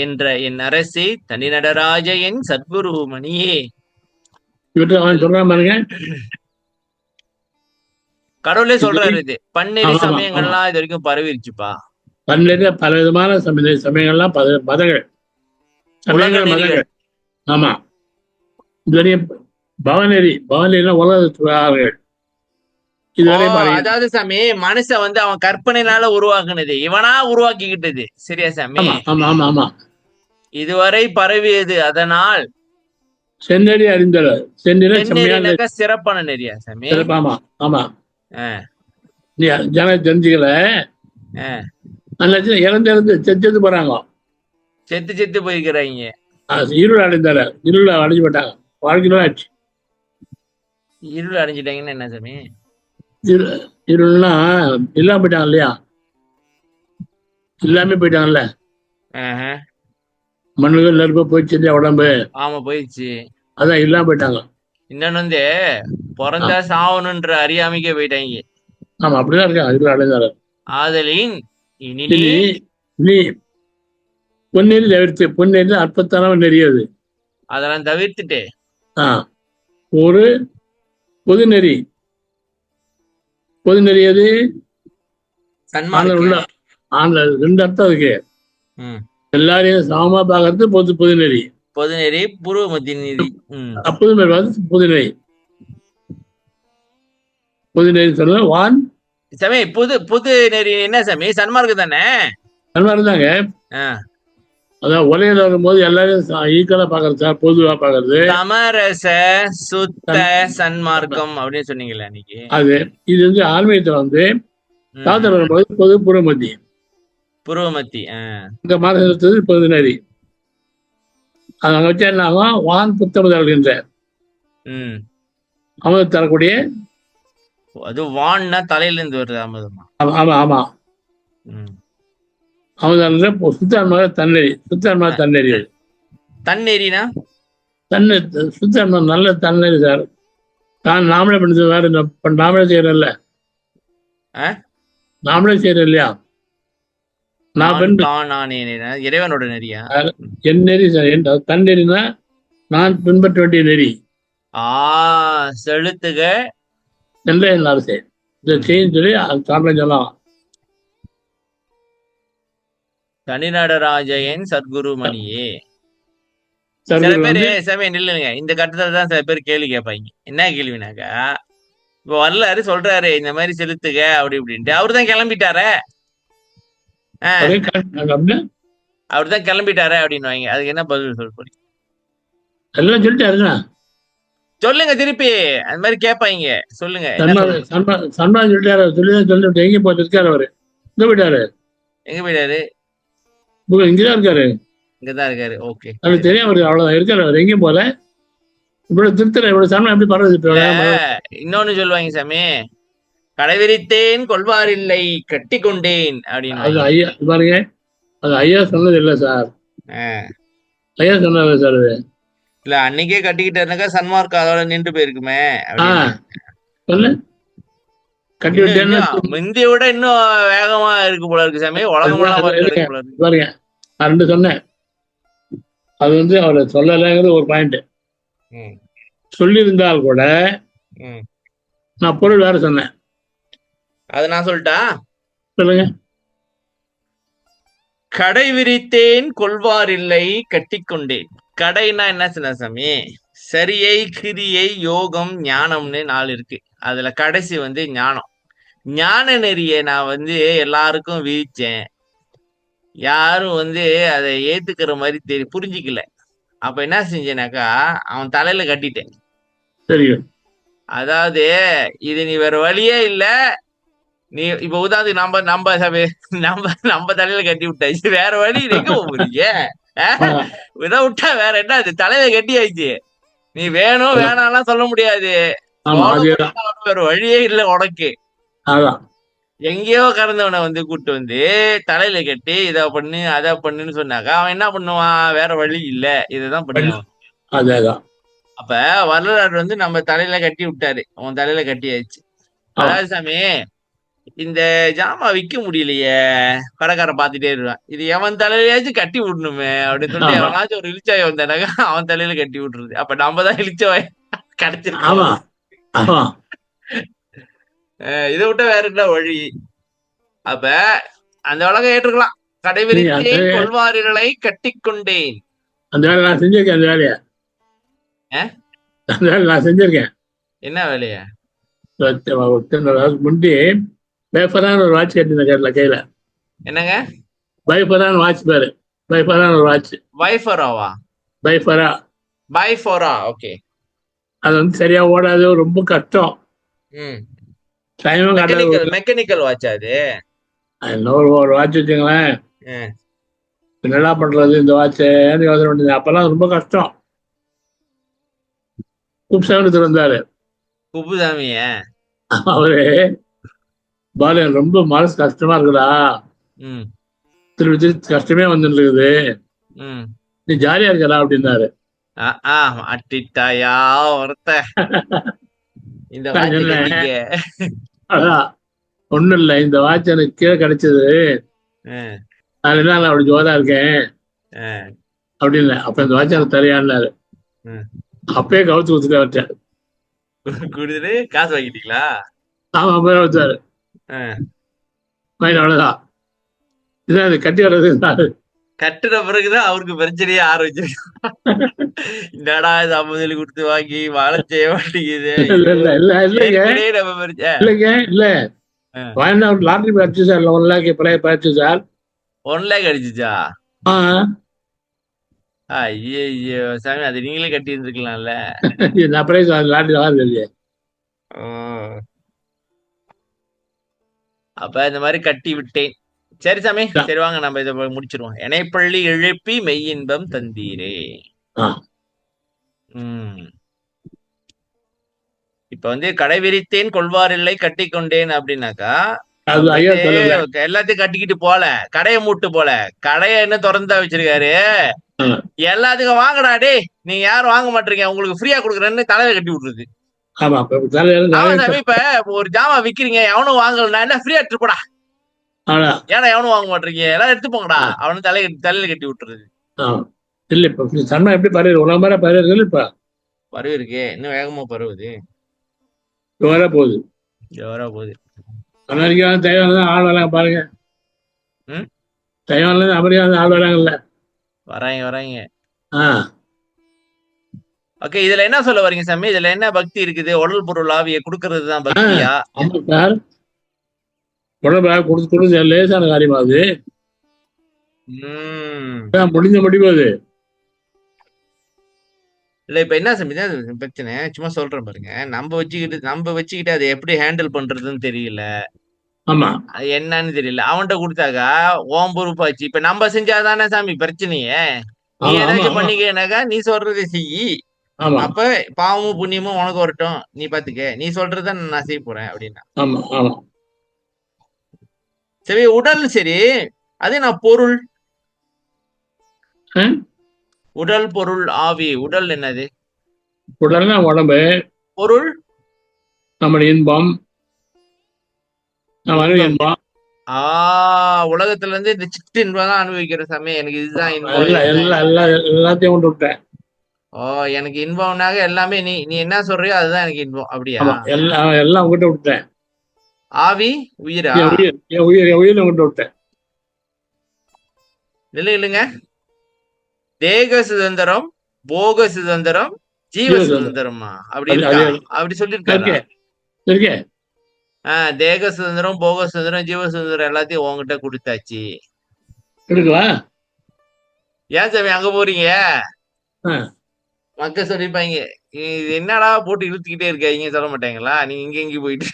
என்ற என் அரசே தனி நடராஜ என் சத்குரு மணியே. கடவுளே சொல்றாரு, இது பன்னெறி சமயங்கள்லாம் இது வரைக்கும் பரவிருச்சுப்பா. பன்னெறி பல விதமான சமயங்கள்லாம் மதங்கள் மதங்கள். ஆமா, இதுவரையும் பவநெறி உலக. அதாவது சாமி, மனுஷன் வந்து அவன் கற்பனைனால உருவாக்குனது, இவனா உருவாக்கிக்கிட்டது. சரியா சாமி? இதுவரை பரவியது அதனால் செந்நெறி அறிந்தவர். செந்நெறினாக்க சிறப்பான நெறியா சாமி? ஆமா, ஜன தெரிஞ்சுக்கல, இறந்து செத்து போறாங்க, செத்து போய்க்கிறாங்க. இருள் அடைந்தார, இருள் அடைஞ்சு போட்டாங்க, வாழ்க்கையில ஆச்சு. இருள் அடைஞ்சிட்டாங்கன்னு என்ன சாமி? இருள்னா இல்லாம போயிட்டாங்க இல்லையா? இல்லாம போயிட்டாங்கல்ல, மண்ணுகள் நெருப்பு போயிடுச்சு இல்லையா? உடம்பு ஆமா போயிடுச்சு, அதான் இல்லாம போயிட்டாங்க. இன்னொன்னு வந்து பிறந்தா சாவணுன்ற அறியாமைக்கே போயிட்டாங்க. ஆமா, அப்படிதான் இருக்கா. இருள் அடைந்தார. ஆதலின் நீ பொன்னேரி தவிர்த்து, பொன்னேரி அற்புதமான நெறியது, அதெல்லாம் தவிர்த்துட்டு ஒரு பொது நெறி. பொது நெறியது உள்ள 2 அர்த்தம் இருக்கு. எல்லாரையும் சமமா பாக்குறது பொது நெறி. பொது நெறி, பூர்வ மத்திய நெறி. பொது நெறி. பொது நெறி சொல்ல வான் சாமி. புது நெறி என்ன சாமி? சன்மார்க்கம் தானே? சன்மார்க்கம் தாங்க. அதான் உலகில் வரும்போது எல்லாரும் ஈக்குவலா பாக்குறது சார், பொதுவா பாக்குறது. சமரச சுத்த சன்மார்க்கம் அப்படின்னு சொன்னீங்களா அன்னைக்கு? அது இது வந்து ஆன்மீகத்துல வந்து சாதனை வரும்போது பூர்வமத்தி. இந்த மாதம் பொது நெறி. அங்க வச்சா என்ன ஆகும்? வான் புத்தமுதல்கின்ற அமுதம் தரக்கூடிய. அது வான்னா தலையில இருந்து வருது அமுதமா? ஆமா. அமுதம் சுத்தான்மா தன்னெறி. தன்னெறி. தன்னெறினா சுத்தான்மா நல்ல தன்னெறி சார். நாமளே பண்ணது வேற. நாமளே செய்யறோம்ல, நாமளே செய்யறோம் இல்லையா? இறைவனோட நெறியா? என் நெறி சார். தன்னெறினா நான் பின்பற்ற வேண்டிய நெறி. செலுத்துக என்ற என் அரசே, இதை செய்யும் சொல்லி சாப்பிட சொல்லலாம். தனிநடராஜயன் சத்குரு மணியே. சில சர்க்குரு பேரு வந்து சாமி நில்லுங்க, இந்த கட்டத்துல தான் சில பேர் கேள்வி கேட்பாங்க. என்ன கேள்வினாக்கா, இப்ப வரலாறு சொல்றாரு இந்த மாதிரி செலுத்துக அப்படி இப்படின்ட்டு, அவருதான் கிளம்பிட்டாரே. ஒரே அப்படின்னு அவருதான் கிளம்பிட்டாரே அப்படின்னு வாங்க. அதுக்கு என்ன பதில் சொல்ல போறீங்க? எல்லாம் சொல்லிட்டாருங்க. சொல்லுங்க திருப்பி. அந்த மாதிரி கேட்பாங்க, சொல்லுங்க என்ன சொல்லணும். சன்மான் சொல்லிட்டாரு, சொல்லிதான் சொல்லிட்டு எங்கே போட்டு இருக்காரு அவரு, இங்க போயிட்டாரு, எங்க போயிட்டாரு? இங்கதான் இருக்காரு. இங்கதான் இருக்காரு. ஓகே, அவருக்கு தெரியாம இருக்கு, அவ்வளவுதான் இருக்காரு, அவர் எங்கேயும் போல. இவ்வளவு திருத்தல, இவ்வளவு சன்மான் எப்படி பரவாது இப்ப? இன்னொன்னு சொல்லுவாங்க சாமி, கடைவிரித்தேன் கொள்வாரில்லை கட்டி கொண்டேன் அது அப்படின்னு. ஐயா பாருங்க, அது ஐயா சொன்னது இல்லை சார். ஐயா சொன்னது சார் அது. இல்ல அன்னைக்கே கட்டிக்கிட்டாருனாக்கா சன்மார்க் அதோட நின்று போயிருக்குமே அப்படின்னு. சொல்லு, கட்டி விட்டேன்னா முந்திய விட இன்னும் வேகமா இருக்கு போல இருக்கு சாமி, உலகமெல்லாம் இருக்கு போல இருக்கு. பாருங்க, நான் ரெண்டு சொன்னேன். அது வந்து அவரை சொல்லலைங்கிறது ஒரு பாயிண்ட். சொல்லியிருந்தால் கூட நான் பொருள் வேற சொன்னேன். அது நான் சொல்லிட்டா? சொல்லுங்க. கடை விரித்தேன் கொள்வாரில்லை கட்டிக்கொண்டேன். கடைனா என்ன சொன்ன சாமி? சரியை, கிரியை, யோகம், ஞானம்னு 4 இருக்கு. அதுல கடைசி வந்து ஞானம். ஞான நெறிய நான் வந்து எல்லாருக்கும் விரிச்சேன். யாரும் வந்து அதை ஏத்துக்கிற மாதிரி புரிஞ்சுக்கல. அப்ப என்ன செஞ்சேனாக்கா, அவன் தலையில கட்டிட்டேன். தெரியும். அதாவது இது நீ வேற வழியே இல்ல. நீ இப்ப உதாரணத்துக்கு நம்ம நம்ம நம்ம நம்ம தலையில கட்டி விட்டாச்சு, வேற வழி எங்க போறீங்க? இதை விட்டா வேற என்ன? அது தலையில கட்டி ஆயிடுச்சு. நீ வேணும் வேணாம்லாம் சொல்ல முடியாது. வேற வழியே இல்ல உனக்கு. எங்கேயோ கறந்தவனை வந்து கூட்டு வந்து தலையில கட்டி இதை பண்ணு அதை பண்ணுன்னு சொன்னாக்கா அவன் என்ன பண்ணுவான்? வேற வழி இல்ல, இதுதான் பண்ணுவான். அப்ப வரலாறு வந்து நம்ம தலையில கட்டி விட்டாரு, அவன் தலையில கட்டி ஆயிடுச்சு. அதாவது சாமி, இந்த ஜாமா விக்க முடியலையே, கடைக்காரன் பாத்துட்டே இருக்கான், இது எவன் தலையிலயாச்சும் கட்டி விடணுமே அப்படின்னு சொல்லிட்டு எவனாச்சும் ஒரு இழிச்சாய் வந்தானாக்கா அவன் தலையில கட்டி விட்டுருது. அப்ப நம்ம தான் இழிச்சவாய் கிடைச்சிருக்கோம். இதை விட்ட வேற என்ன வழி? அப்ப அந்த உலகம் ஏற்றுக்கலாம். கடைவிரித்தேன் கொள்வாரிகளை கட்டிக்கொண்டேன். அந்த வேலை நான் செஞ்சிருக்கேன். அந்த வேலையை நான் செஞ்சிருக்கேன். என்ன வேலையா? முந்தி பைஃபரான ஒரு வாட்ச் கட்டிருந்த கையில. என்னங்க பைஃபரான வாட்ச் பேரு? பைஃபரான ஒரு வாட்ச். பைஃபராவா? பைஃபரா. பைஃபரா, ஓகே. அது வந்து சரியா ஓடாது, ரொம்ப கஷ்டம். மெக்கானிக்கல் வாட்ச் அது. ஒரு வாட்ச் வச்சுங்களேன், என்னடா பண்றது இந்த வாட்சை யோசனை பண்ணி. அப்பெல்லாம் ரொம்ப கஷ்டம். குப்சாமி இருந்தாரு. குப்புசாமிய அவரு பாலன் ரொம்ப மனசு கஷ்டமா இருக்குதா, திருப்பி திருப்பி கஷ்டமே வந்துட்டு இருக்குது, நீ ஜாலியா இருக்கா அப்படின்னாரு. அதான் ஒண்ணும் இல்ல, இந்த வாட்ச் எனக்கு கீழே கிடைச்சது, அதனால நான் அப்படி ஜோதா இருக்கேன் அப்படின்னு. அப்ப இந்த வாட்ச் எனக்கு தரையான்னாரு. அப்பயே கவுத்து கொடுத்துட்டு வச்சாரு. கொடுத்துட்டு காசு வாங்கிட்டீங்களா? ஆமா, அப்பவே வச்சாரு. அவ்வளவுதான். இதான் அது கட்டி வர்றது. கட்டுன பிறகுதான் அவருக்கு பிரச்சனையே ஆரம்பிச்சிருக்கான். என்னடா இது சொல்லி கொடுத்து வாங்கி வாழ செய்ய மாட்டேங்குது. இல்லைங்க, இல்ல லாட்டரி அடிச்சு சார், 1 லேக் பயிற்சி சார். 1 லேக் அடிச்சுச்சா? ஐயோ சாமி, அது நீங்களே கட்டி இருந்துக்கலாம்ல. அப்ப இந்த மாதிரி கட்டி விட்டேன். சரி சாமி, சரி வாங்க நம்ம இதை முடிச்சிருவோம். இணைப்பள்ளி எழுப்பி மெய்யின்பம் தந்தீரே. இப்ப வந்து கடை விரித்தேன் கொள்வாரில்லை கட்டி கொண்டேன் அப்படின்னாக்கா, எல்லாத்தையும் கட்டிக்கிட்டு போல, கடையை மூட்டு போல, கடையை என்ன திறந்தா வச்சிருக்காரு. எல்லாத்துக்கும் வாங்கடா டே, நீங்க யாரும் வாங்க மாட்டீங்க, உங்களுக்கு ஃப்ரீயா கொடுக்குறேன்னு தலையில கட்டி விட்டுருது. இப்ப ஒரு ஜாமா விக்கிறீங்க, எவனும் வாங்கலன்னா என்ன ஃப்ரீயா எடுத்து போடா, ஏன்னா எவனும் வாங்க மாட்டீங்க, எல்லாம் எடுத்து போங்கடா, அவனு தலையில கட்டி விட்டுருது. இல்ல இப்ப சன்மா எப்படி பரவு, உலகம் மேல பரவுது. இப்ப பரவு இருக்கு, இன்னும் வேகமா பரவுது. போகுது. அமெரிக்கா தேவையான ஆள் பாருங்க. தைவான்ல இருந்து அமெரிக்கா ஆள் வராங்கல்ல. வராங்க வராங்க. ஆ ஓகே, இதுல என்ன சொல்ல வரீங்க சாமி? இதுல என்ன பக்தி இருக்குது? உடல் பொருள் ஆவியை கொடுக்கறது தான் ஆ பக்தியா? ஆமா சார். உடம்பு கொடுத்து கொடுத்து லேசான காரியமா அது. உம் முடிஞ்ச முடிவு அது. இல்ல இப்ப என்ன சாமி இதான் பிரச்சனை. சும்மா சொல்றேன் பாருங்க. நம்ம வச்சுக்கிட்டு அதை எப்படி ஹேண்டில் பண்றதுன்னு தெரியல. ஆமா அது என்னன்னு தெரியல. அவன்கிட்ட கொடுத்தாக்கா ஓம் பொறுப்பாச்சு. இப்ப நம்ம செஞ்சாதானே சாமி பிரச்சனையே. நீ ஆமா ஆமா ஏதாச்சும் ஆமா பண்ணிக்கனாக்கா நீ சொல்றதை செய்யி. ஆமா அப்ப பாவமும் புண்ணியமும் உனக்கு வரட்டும், நீ பாத்துக்க. நீ சொல்றத நான் செய்ய போறேன் அப்படின்னா ஆமா ஆமா. சரி. உடல் சரி, அது நான் பொருள். ஆ? உடல் பொருள் ஆவி. உடல் என்னது? உடல்னா உடம்பு. பொருள் நம்முடைய இன்பம், நம்ம அறிவு இன்பம். இன்பம். உலகத்துல இருந்து இந்த சிட்டு இன்பம் தான் அனுபவிக்கிற சாமி. எனக்கு இதுதான் இன்பம், எல்லாம் இதுதான் எல்லாம் இன்பம். எல்லாம் எல்லாத்தையும் கொண்டு விட்டேன். ஓ, எனக்கு இன்பம்னாக எல்லாமே நீ நீ என்ன சொல்றியோ அதுதான் எனக்கு இன்பம், அப்படியா? ஆமா எல்லாம் எல்லாம் உங்ககிட்ட விட்டேன். ஆவி உயிரா? என் உயிரை உங்ககிட்ட விட்டேன். இல்லைங்க. தேக சுதந்திரம், போக சுதந்திரம், ஜீவ ஜீவ சுதந்திரம். சுதந்திரமா? அப்படி அது இருக்கா? அது அப்படி சொல்லியிருக்காரா? இருக்கே இருக்கே. தேக சுதந்திரம், போக சுதந்திரம், ஜீவ சுதந்திரம் எல்லாத்தையும் உங்ககிட்ட கொடுத்தாச்சு. எடுக்கலாம். ஏன் சாமி அங்க போறீங்க? ஆ, மக்கள் சொல்லிருப்பாங்க, இது என்னடா போட்டு இழுத்துக்கிட்டே இருக்காங்க, சொல்ல மாட்டாங்களா? நீங்க இங்க இங்க போயிட்டு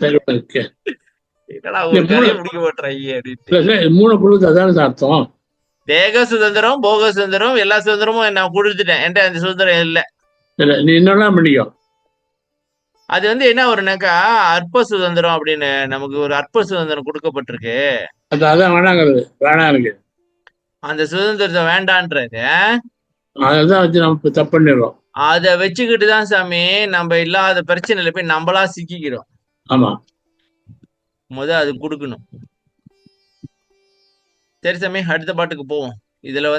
சரி ஓகே. என்னடா இந்த ஒரு மூணு கதையை முடிக்க மாட்டாங்க அப்படின்ட்டு. இல்ல, இல்ல, மூணு பொருளுக்கு அதான அர்த்தம். தேக சுதந்திரம், போக சுதந்திரம், எல்லா சுதந்திரமும் நான் கொடுத்துட்டேன். என்கிட்ட அந்த சுதந்திரம் இல்ல. இல்ல நீ என்னெல்லாம் பண்ணிக்கோ. அது என்ன வரும்னாக்கா அற்ப சுதந்திரம் அப்படின்னு நமக்கு ஒரு அற்ப சுதந்திரம் கொடுக்கப்பட்டிருக்கு. அதான் வேணாங்கிறது. வேணாம் இருக்கு. அந்த சுதந்திரத்தை வேண்டான்றது. அதான் வச்சு நம்ம இப்ப தப்பு பண்ணிடுறோம். அதை வச்சுக்கிட்டு தான் சாமி நம்ம இல்லாத பிரச்சனையில போய் நம்மளா சிக்கிக்கிறோம். ஆமா அது கொடுக்கணும். சரி சாமி, அடுத்த பாட்டுக்கு போவோம். இதுல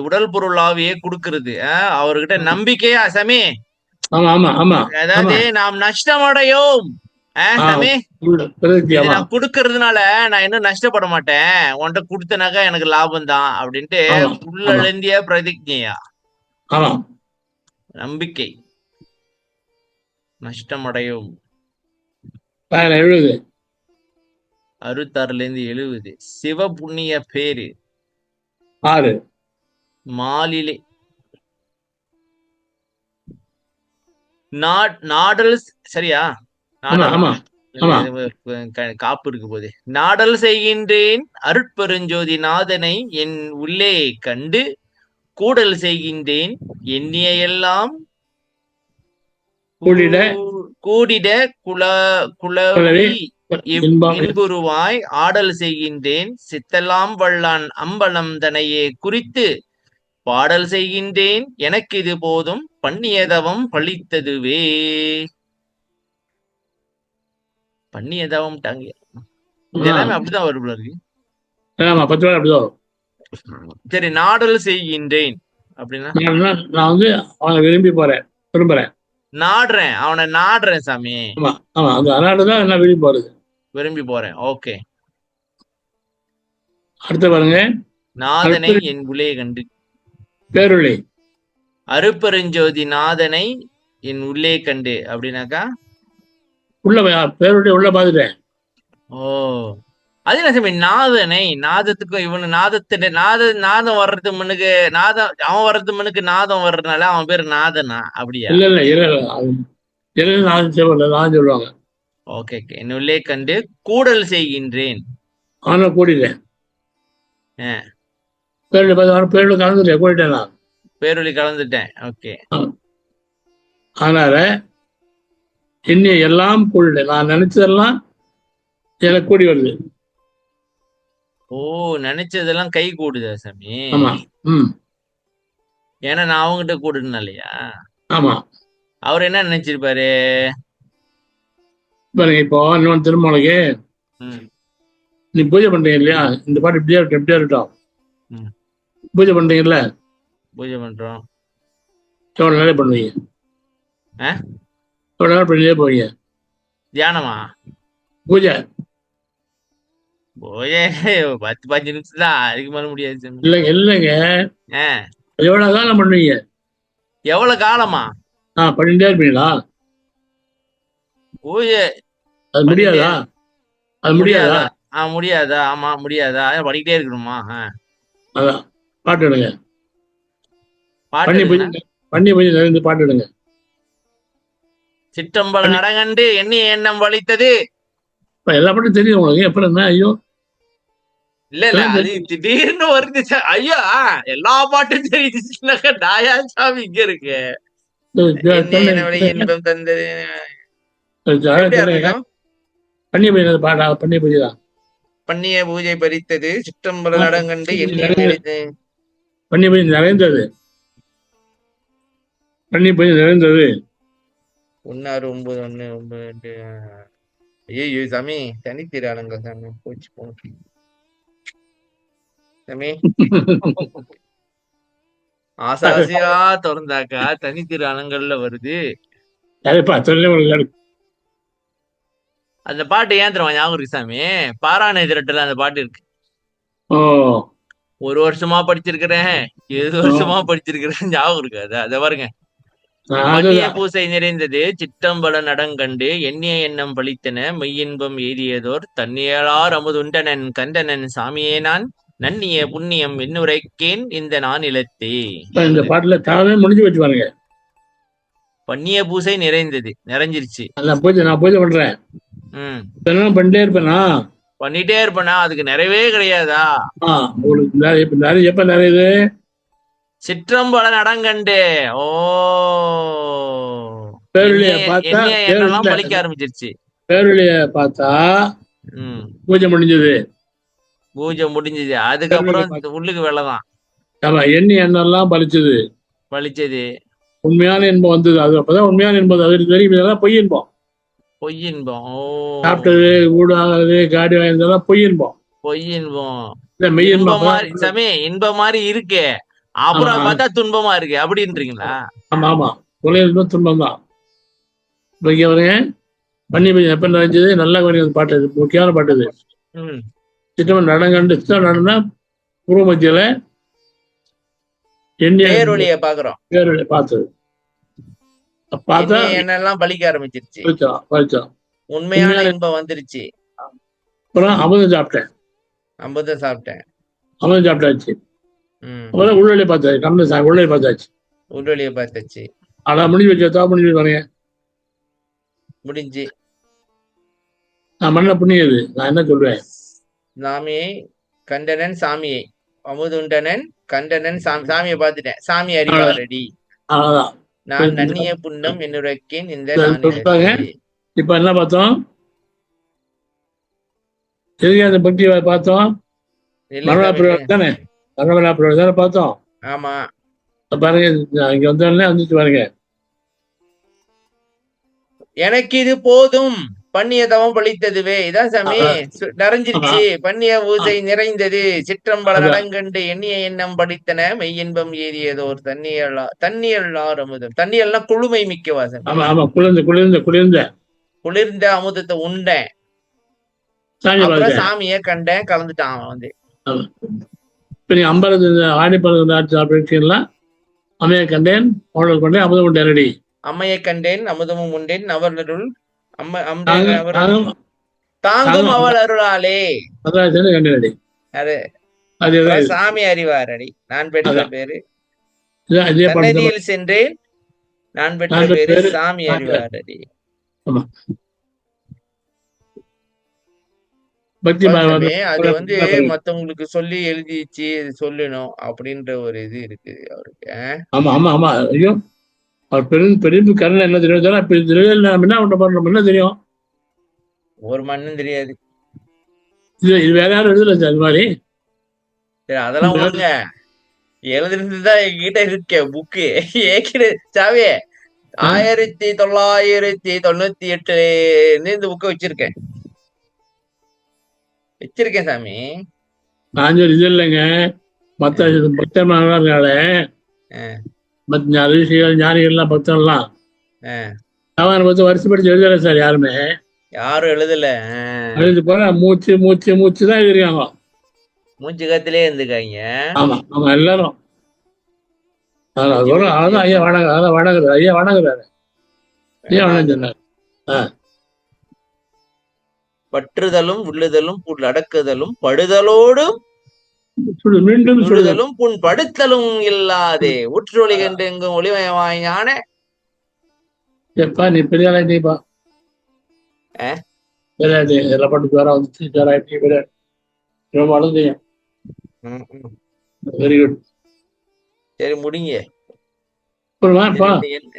உடல் பொருள் ஆவியே கொடுக்கறது. அவர்கிட்ட நம்பிக்கையா சாமி. ஆமா ஆமா ஆமா ஆமா. அதாவது நாம் நஷ்டமடையோம். சாமி, இது ஆமா நான் கொடுக்கறதுனால நான் இன்னும் நஷ்டப்பட மாட்டேன். உன்கிட்ட கொடுத்தனாக்கா எனக்கு லாபம் தான் அப்படின்ட்டு ஆமா ஆமா உள்ளழந்திய பிரதிஜையா, ஆமா. நம்பிக்கை. நஷ்டமடையும். 70. 66 சிவ புண்ணிய பேரு 6. மாலிலே நாடல். சரியா? ஆமா ஆமா ஆமா. காப்பு இருக்கு போது. நாடல் செய்கின்றேன் அருட்பெருஞ்சோதி நாதனை என் உள்ளே கண்டு கூடல் செய்கின்றேன் எண்ணிய எல்லாம் கூடிட கூடிட குளவி இன்பம் இன்புருவாய் ஆடல் செய்கின்றேன் சித்தலாம் வல்லான் அம்பலம் தனையே குறித்து பாடல் செய்கின்றேன் எனக்கு இது போதும் பண்ணியதவம் பழித்ததுவே. பண்ணியதவம் டாங்க. எல்லாமே அப்படிதான் வரும் இருக்கு. ஆமா 10 பேர் அப்படிதான் வரும். சரி, நாடல் செய்கின்றேன் அப்படின்னா நான் அவனை விரும்புறேன். நாடுறேன், அவனை நாடுறேன் சாமி. ஆமா ஆமா. அந்த அதனாலதான் நான் விரும்பி போறது. விரும்பி போறேன். ஓகே. அடுத்த பாருங்க. நாதனை என் உள்ளே கண்டு. பேருளை அருப்பெருஞ்சோதி நாதனை என் உள்ளே கண்டு அப்படின்னாக்கா பேருளை உள்ள பாத்துட்டேன். ஓ, அது என்ன சாமி? நாதனை நாதத்துக்கும் இவனு நாதம் வர்றது முன்னுக்கு நாதம், அவன் வர்றது முன்னுக்கு நாதம் வர்றதுனால அவன் பேரு நாதனா? அப்படியா? இல்ல இல்ல இல்ல நாதம் சொல்லுவாங்க. Okay okay. என் உள்ளே கண்டு கூடல் செய்கின்றேன். ஆனா கூடிட்டேன். பேருளை கலந்துட்டேன். கூடிட்டேன். நான் பேரொளி கலந்துட்டேன். ஓகே. அதனால இன்னும் எல்லாம் கூடல. நான் நினைச்சதெல்லாம் எனக்கு கூடி வருது. ஓ, நினைச்சதெல்லாம் கை கூடுதா சாமி? ஆமா. ஏன்னா நான் அவங்ககிட்ட கூடுனா இல்லையா? ஆமா. அவர் என்ன நினைச்சிருப்பாரு பாருங்க. இப்போ இன்னொன்று திருமலைக்கு நீ பூஜை பண்றீங்க இல்லையா? இந்த பாட்டு எப்படியா இருக்கட்டும். பூஜை பண்றீங்கல்ல? பூஜை பண்றோம். எவ்வளவு நேரம் பண்ணுவீங்க? எவ்வளவு நேரம் பண்ணியே போவீங்க? தியானமா? பூஜை போயே 10 நிமிஷம் தான், அதுக்கு மேல முடியாது சாமி. இல்லைங்க இல்லைங்க, ஆ, எவ்வளவு காலம் பண்ணுவீங்க? எவ்வளவு காலமா பண்ணிட்டே இருப்பீங்களா? பூஜை அது பண்ணிட்டே முடியாதா? அது முடியாதா? முடியாதா? முடியாதா? ஆமா, முடியாதா? படிக்கிட்டே இருக்கணுமா? அதான், பாட்டு எடுங்க. பாட்டு பண்ணி எதுங்கண்ணா? பூஜை, பண்ணி பூஜை நிறைந்து பாட்டு எடுங்க. சிற்றம்பல பண்ணி நடங்கண்டு எண்ணிய எண்ணம் வலித்தது. இப்ப எல்லா பாட்டும் தெரியும் உங்களுக்கு, அப்புறம் என்ன? ஐயோ, இல்ல இல்ல, எல்லாம் அது தெரியும். திடீர்னு வருது ஐயோ, எல்லா பாட்டும் தெரியுதுன்னாக்கா நாயா சாமி இங்க இருக்கு. என்ன என்ன வழி இன்பம் தந்தது, எப்படி சொல்லுங்க. ஆரம்பிக்கும்? பண்ணி பூஜை பாடா, பண்ணி பூஜை தான். பண்ணிய பூஜை பறித்தது சிற்றம்பல நடங்கண்டு எண்ணிய நிறைந்தது. நினைத்து. பண்ணி பூஜை நிறைந்தது. பண்ணி பூஜை நிறைந்தது. 1691 ஐயோ சாமி, தனித்திராளுங்க சாமி, போச்சு போச்சு சாமி. ஆசாசியா திறந்தாக்கா தனித்திரு அலங்கள்ல வருது. சரிப்பா, சொல்லுங்க. அந்த பாட்டு ஏன் தெரியுமா ஞாபகம் இருக்கு சாமி? பாராணை திரட்டுல அந்த பாட்டு இருக்கு. ஓ, ஒரு வருஷமா படிச்சிருக்கிறேன், 7 ஓ, வருஷமா படிச்சிருக்கிறேன், ஞாபகம் இருக்காது. அதை பாருங்க. பண்ணிய அதுதான். பூசை நிறைந்தது சிற்றம்பல நடங்கண்டு எண்ணிய எண்ணம் பலித்தன மெய்யின்பம் எய்தியதோர் தன்னியலார் அமுதுண்டனன் கண்டனன் சாமியே நான் நன்னிய புண்ணியம் என்னுரைக்கேன் இந்த நான் இலத்தே. இப்ப இந்த பாட்டுல தானே முடிஞ்சு வச்சு பாருங்க. பண்ணிய பூசை நிறைஞ்சிருச்சு. நான் பூஜை பண்றேன். ம், என்ன பண்ணிட்டே இருப்பேனா? பண்ணிட்டே இருப்பேனா? அதுக்கு நிறைவே கிடையாதா? உங்களுக்கு இப்ப நிறைய எப்ப நிறையுது? சிற்றம்பல நடங்கண்டு. ஓ, பேருளிய பார்த்தா, எண்ணிய எண்ணெல்லாம் பலிக்க ஆரம்பிச்சிருச்சு. பேருளிய பார்த்தா ம், பூஜை முடிஞ்சது. பூஜை முடிஞ்சது. பேருளிய அதுக்கப்புறம் பார்த்தா, உள்ளுக்கு வெள்ளதான் ஆமா, எண்ணி எண்ணெல்லாம் பலிச்சது. பலிச்சது. உண்மையான இன்பம் வந்தது. அது அப்பதான் உண்மையான இன்பம். அது தெரியும், இதெல்லாம் பொய் இன்பம். பொய்யின்பம். ஓ, சாப்பிட்டது, ஊடாகிறது, காடி வாங்கினதெல்லாம் பொய் இன்பம். பொய்யின்பம். இல்ல, மெய் இன்பம். இன்பம் மாதிரி சாமி, இன்பம் மாதிரி இருக்கு, ஆமா, அப்புறம் பார்த்தா துன்பமா இருக்கு அப்படின்றீங்களா? ஆமா, ஆமா. கொலை இன்பம் துன்பம் தான். இங்க பாருங்க, பண்ணி பூஜை எப்ப நிறைஞ்சது? நல்லா கவனிக்க, பாட்டு இது முக்கியமான பாட்டு இது. ம், சித்தவன் நடங்கண்டு, சித்தவன் நடனா பூர்வ மத்தியில எண்ணெய் பேரொழிய பாக்குறோம். பேருளிய பார்த்தது. பார்த்தா என்னெல்லாம் பலிக்க ஆரம்பிச்சிருச்சு. பறிச்சோம். உண்மையான இன்பம் வந்துருச்சு. அப்புறம் அமுதம் சாப்பிட்டேன். அம்பதம் சாப்பிட்டேன். அமுதம் சாப்பிட்டாச்சு. ம், அப்புறம் உள்ளே பார்த்தாச்சு. கம்மி உள்ளே பார்த்தாச்சு. உடலிய பார்த்தாச்சு. ஆனா முடிஞ்சு வச்சா முடிஞ்சு பாருங்க. முடிஞ்சு. நான் பண்ண புண்ணியம் இது. நான் என்ன சொல்றேன்? சாமியை கண்டனன் சாமியை அமுதுண்டனன் கண்டனன் சாமியை பார்த்துட்டேன். சாமி அறிவாரடி அவ்வளவுதான். நான் நன்னிய புண்ணம் என்னுரைக்கேன் இந்த சரி, நான் சொல்லிட்டாங்க. இலத்தே. இப்ப என்ன பார்த்தோம்? எதுக்கு அந்த பக்தியை பார்த்தோம்? இல்ல மரண சாமி, பிரயோகம் தானே? மரண பிரயோகம் தானே பார்த்தோம். ஆமா. பாருங்க, இங்க வந்தோடனே வந்துச்சு பாருங்க. எனக்கு இது போதும் பண்ணிய தவம் பழித்ததுவே. இதான் சாமி, நிறைஞ்சிருச்சு. பண்ணிய பூஜை நிறைந்தது சிற்றம்பல நடங்கண்டு எண்ணிய எண்ணம் படித்தன மெய்யின்பம் ஏறியதோர் தண்ணியல்லார் அமுதம். தண்ணியெல்லாம் குளுமை மிக்கவா சாமி? ஆமா, ஆமா. குளிர்ந்த குளிர்ந்த அமுதத்தை உண்டேன். அப்புறம் சாமிய கண்டேன், கலந்துட்டான் அவன் வந்து. இப்ப நீங்க 50 ஆடிப்பறந்து ஆட்சி சாப்பிட்டீங்களா? அம்மையை கண்டேன், அவளை கொண்டேன், அமுதம் உண்டேன் ரெடி. அம்மையை கண்டேன் அமுதமும் உண்டேன் அவர்களுள் தாங்கும் அவள் அருளாலே. கண்டேன் ரெடி. அது சாமி அறிவாரடி. நான் பெற்ற பேரு சன்னதியில் சென்றேன், நான் பெற்ற பேரு சாமி அறிவாரடி. அது வந்து மத்தவங்களுக்கு சொல்லி எழுதிச்சு சொல்லணும் அப்படின்ற ஒரு இது இருக்குது அவருக்கு. ஆமா, ஆமா, ஆமா. ஐயோ, அவர் பெரிய கருணை என்ன தெரியும்? என்ன தெரியும்? ஒரு மண்ணும் தெரியாது. இது வேற யாரும் எழுதல சார் அது மாதிரி. அதெல்லாம் ஒண்ணுங்க, எழுதிருந்துதான் என்கிட்ட இருக்க புக்கு ஏற்கனவே சாவி 1998 இந்த புக்கை வச்சிருக்கேன் சாமி. நான் சொல்லி இது இல்லைங்க, மத்த பக்தர்களால ஞானிகள்லாம் பக்தர்கள்லாம் அவன் பத்தி வருஷப்படுத்தி எழுதல சார் யாருமே. யாரும் எழுதல. எழுதி போல மூச்சு மூச்சு மூச்சு தான் எழுதிருக்காங்க. மூச்சு காத்திலே இருந்துக்காங்க. ஆமா ஆமா எல்லாரும். மூச்சு மூச்சு அதான் ஐயா வணங்குறாரு, அதான் வணங்குறாரு ஐயா, வணங்குறாரு ஐயா, வணக்கம் சொன்னார். பற்றுதலும் உள்ளுதலும் புல் அடக்குதலும் படுதலோடும் மீண்டும் சொல்லுதல். சுடுதலும் புண் படுத்தலும் இல்லாதே உற்றொளி கண்டு எங்கும் ஒளிமயமாய் ஞான. எப்பா நீ பெரிய ஆளாயிட்டீப்பா. பெரியாட்டி இதெல்லாம் பாட்டு வேற வந்துச்சு, ஜராயிட்டி பெரிய ரொம்ப அழுதையும். Very good. சரி முடிங்க. அப்புறமாப்பா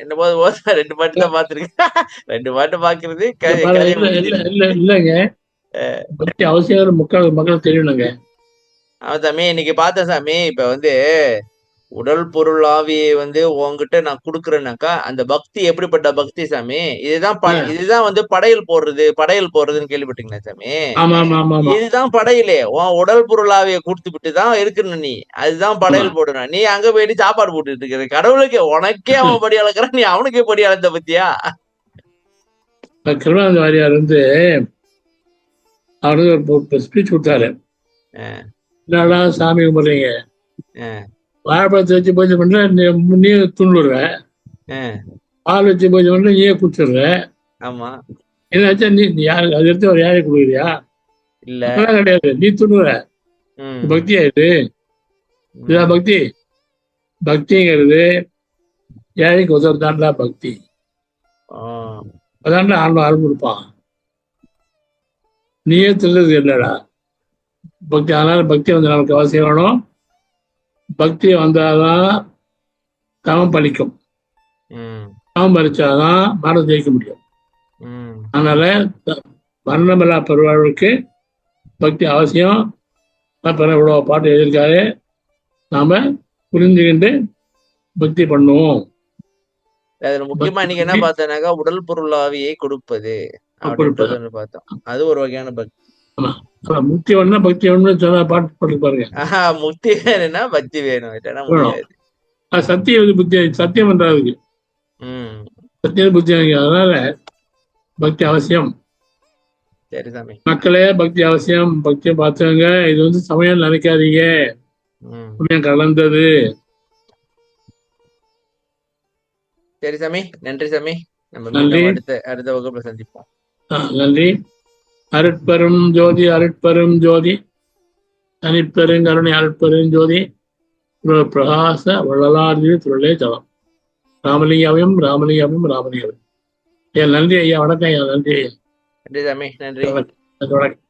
என்ன போது 2 பாட்டு தான் பாத்துருக்கேன். 2 பாட்டு பாக்குறது இல்லைங்க, பக்தி அவசியம் மக்கள் தெரியணுங்க. சாமி இன்னைக்கு பார்த்தேன் சாமி. இப்ப வந்து உடல் பொருள் ஆவியை வந்து உங்ககிட்ட நான் குடுக்குறேன்னாக்கா அந்த பக்தி எப்படிப்பட்ட பக்தி சாமி? இதுதான் வந்து படையல் போடுறதுன்னு கேள்விப்பட்டீங்களா சாமி? இதுதான் படையலே. உன் உடல் பொருள் ஆவியை கொடுத்து தான் இருக்கணும் நீ. அதுதான் படையல் போடணும். நீ அங்க போயிட்டு சாப்பாடு போட்டுட்டு இருக்கிற கடவுளுக்கு உனக்கே அவன் படி அளக்குறான், நீ அவனுக்கே படி அளந்த பத்தியா? கருணாநிதி வாரியார் வந்து அவனுக்கு ஸ்பீச் கொடுத்தாரு. என்னடா சாமி கும்பிடுறீங்க, வாழைப்பழத்தை வச்சு பூஜை பண்ற, நீ துண்டுடுற, பால் வச்சு பூஜை பண்ற, நீயே குடிச்சிடுற. ஆமா, என்னாச்சா நீ யாரு அது எடுத்து ஒரு யாரை கொடுக்குறியா? இல்ல கிடையாது, நீ துண்டுற. பக்தி ஆயிடுது. இதுதான் பக்தி. பக்திங்கிறது ஏழைக்கு உதவுதான்டா பக்தி. அதான்டா ஆள் கொடுப்பான். நீயே திருடுறது இல்லடா பக்தி. அதனால பக்தி வந்து நமக்கு அவசியம் வேணும். பக்தி வந்தாதான் தவம் பலிக்கும். தவம் பலிச்சாதான் மரணம் ஜெயிக்க முடியும். அதனால மரணமில்லா பெருவாழ்வுக்கு பக்தி அவசியம். இவ்வளவு பாட்டு எழுதியிருக்காரு. நாம புரிஞ்சுக்கிட்டு பக்தி பண்ணுவோம். அதுல முக்கியமா நீங்க என்ன பார்த்தனாக்கா உடல் பொருள் ஆவியை கொடுப்பது பார்த்தோம். அது ஒரு வகையான பக்தி. முக்தி வேணும்னா பக்தி வேணும்னு சொன்னா பாட்டு பாட்டு பாருங்க. முக்தி வேணும்னா பக்தி வேணும், சத்தியம் வந்து புத்தி, சத்தியம் பண்றதுக்கு சத்தியம் புத்தி. அதனால பக்தி அவசியம். சரி சாமி. மக்களே பக்தி அவசியம். பக்தியை பார்த்துங்க. இது வந்து சமயம் நினைக்காதீங்க, சமயம் கலந்தது. சரி சாமி, நன்றி சாமி. நம்ம அடுத்த வகுப்புல சந்திப்போம். நன்றி. அருட்பெரும் ஜோதி, அருட்பெரும் ஜோதி, தனிப்பெருங்கருணை அருட்பெரும் ஜோதி, பிரகாச வள்ளலார் திருளே ஜலம். ராமலிங்காவையும் ராமலிங்காவையும் ராமலிங்காவையும். நன்றி ஐயா, வணக்கம் ஐயா. நன்றி ஐயா. நன்றி சாமி. நன்றி. வணக்கம்.